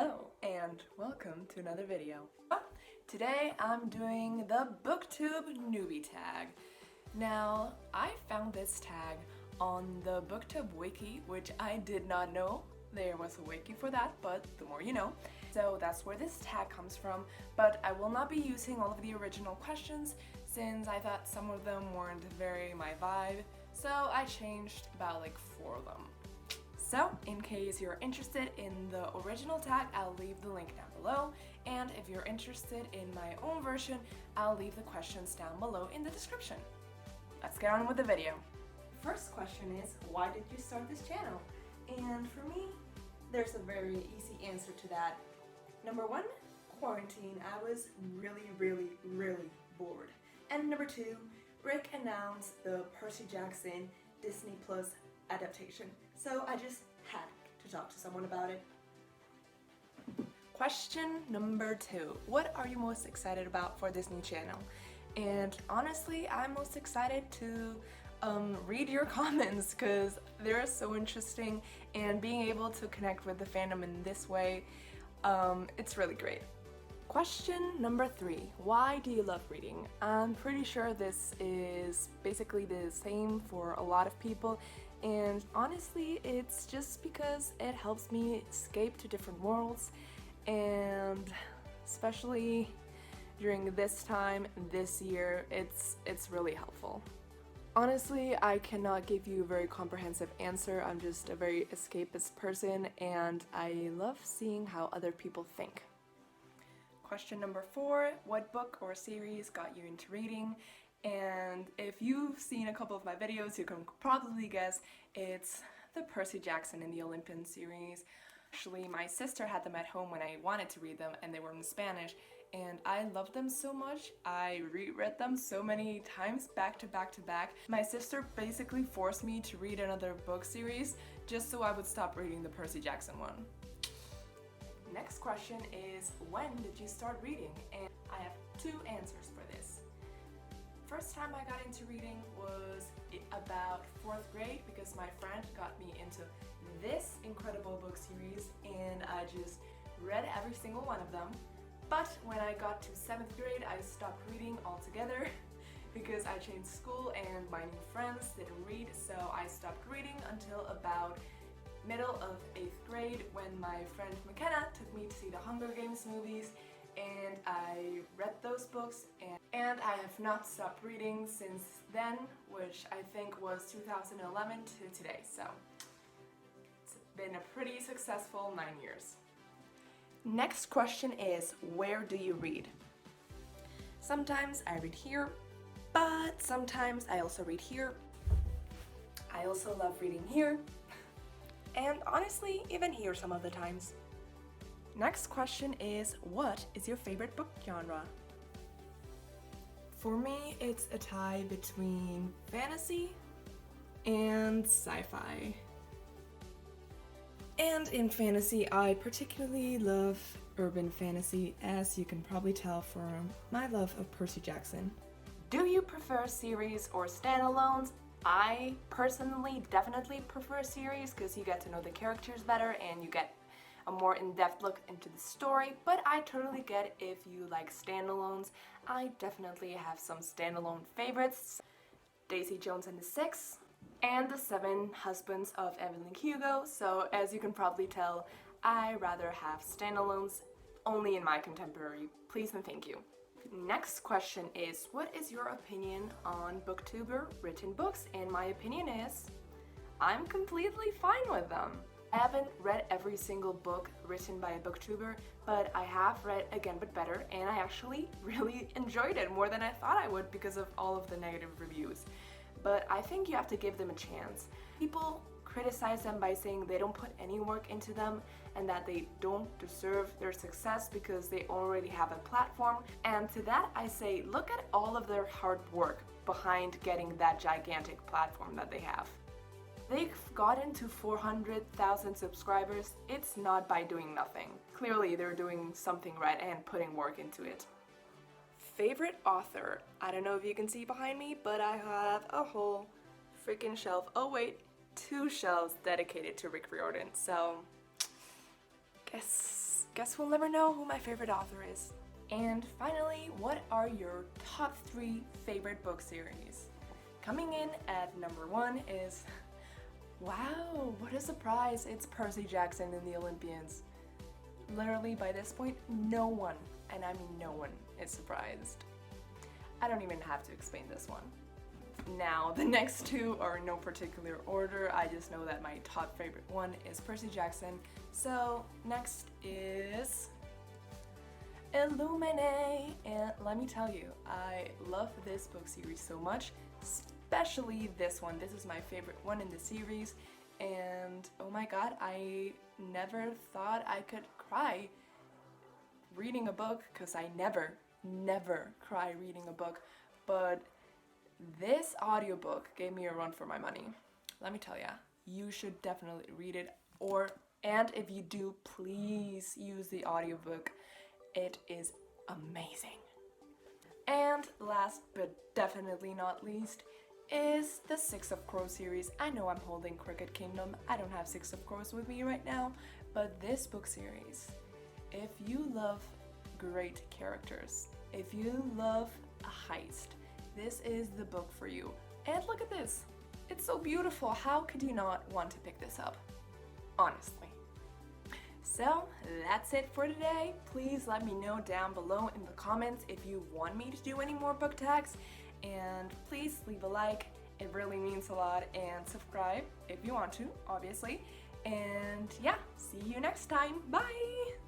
Hello and welcome to another video. Today I'm doing the Booktube Newbie Tag. Now, I found this tag on the Booktube wiki, which I did not know there was a wiki for that, but the more you know. So that's where this tag comes from, but I will not be using all of the original questions since I thought some of them weren't very my vibe, so I changed about like 4 of them. So, in case you're interested in the original tag, I'll leave the link down below, and if you're interested in my own version, I'll leave the questions down below in the description. Let's get on with the video. First question is, why did you start this channel? And for me, there's a very easy answer to that. Number 1, quarantine. I was really bored. And number 2, Rick announced the Percy Jackson Disney Plus adaptation, so I just had to talk to someone about it. Question number 2. What are you most excited about for this new channel? And honestly, I'm most excited to read your comments because they're so interesting, and being able to connect with the fandom in this way, it's really great. Question number 3. Why do you love reading? I'm pretty sure this is basically the same for a lot of people, and honestly it's just because it helps me escape to different worlds, and especially during this time, this year, it's really helpful. Honestly, I cannot give you a very comprehensive answer. I'm just a very escapist person, and I love seeing how other people think. Question number 4, what book or series got you into reading? And if you've seen a couple of my videos, you can probably guess it's the Percy Jackson and the Olympian series. Actually, my sister had them at home when I wanted to read them, and they were in Spanish, and I loved them so much. I reread them so many times back to back to back. My sister basically forced me to read another book series just so I would stop reading the Percy Jackson one. Next question is, when did you start reading? And I have 2 answers for this. First time I got into reading was about 4th grade because my friend got me into this incredible book series, and I just read every single one of them. But when I got to 7th grade, I stopped reading altogether because I changed school and my new friends didn't read, so I stopped reading until about middle of 8th grade when my friend McKenna took me to see the Hunger Games movies, and I read those books, and I have not stopped reading since then, which I think was 2011 to today, so it's been a pretty successful 9 years. Next question is, where do you read? Sometimes I read here, but sometimes I also read here. I also love reading here, and honestly, even here some of the times. Next question is, what is your favorite book genre? For me, it's a tie between fantasy and sci-fi. And in fantasy, I particularly love urban fantasy, as you can probably tell from my love of Percy Jackson. Do you prefer series or standalones? I personally definitely prefer series because you get to know the characters better and you get a more in-depth look into the story, but I totally get if you like standalones. I definitely have some standalone favorites. Daisy Jones and the Six, and the 7 Husbands of Evelyn Hugo, so as you can probably tell, I rather have standalones only in my contemporary. Please and thank you. Next question is, what is your opinion on booktuber written books? And my opinion is, I'm completely fine with them. I haven't read every single book written by a booktuber, but I have read Again But Better, and I actually really enjoyed it more than I thought I would because of all of the negative reviews. But I think you have to give them a chance. People criticize them by saying they don't put any work into them and that they don't deserve their success because they already have a platform. And to that I say, look at all of their hard work behind getting that gigantic platform that they have. They've gotten to 400,000 subscribers. It's not by doing nothing. Clearly they're doing something right and putting work into it. Favorite author? I don't know if you can see behind me, but I have a whole freaking shelf. Oh wait, 2 shelves dedicated to Rick Riordan. So guess we'll never know who my favorite author is. And finally, what are your top 3 favorite book series? Coming in at number 1 is, wow, what a surprise, it's Percy Jackson and the Olympians. Literally by this point, no one, and I mean no one, is surprised. I don't even have to explain this one. Now, the next 2 are in no particular order, I just know that my top favorite one is Percy Jackson. So, next is Illuminae, and let me tell you, I love this book series so much, especially this one. This is my favorite one in the series, and oh my god, I never thought I could cry reading a book, because I never cry reading a book, but this audiobook gave me a run for my money. Let me tell ya, you should definitely read it, and if you do, please use the audiobook. It is amazing. And last but definitely not least is the Six of Crows series. I know I'm holding Cricket Kingdom, I don't have Six of Crows with me right now, but this book series, if you love great characters, if you love a heist, this is the book for you. And look at this, it's so beautiful. How could you not want to pick this up? Honestly. So that's it for today. Please let me know down below in the comments if you want me to do any more book tags, and please leave a like, it really means a lot, and subscribe if you want to, obviously. And yeah, see you next time. Bye!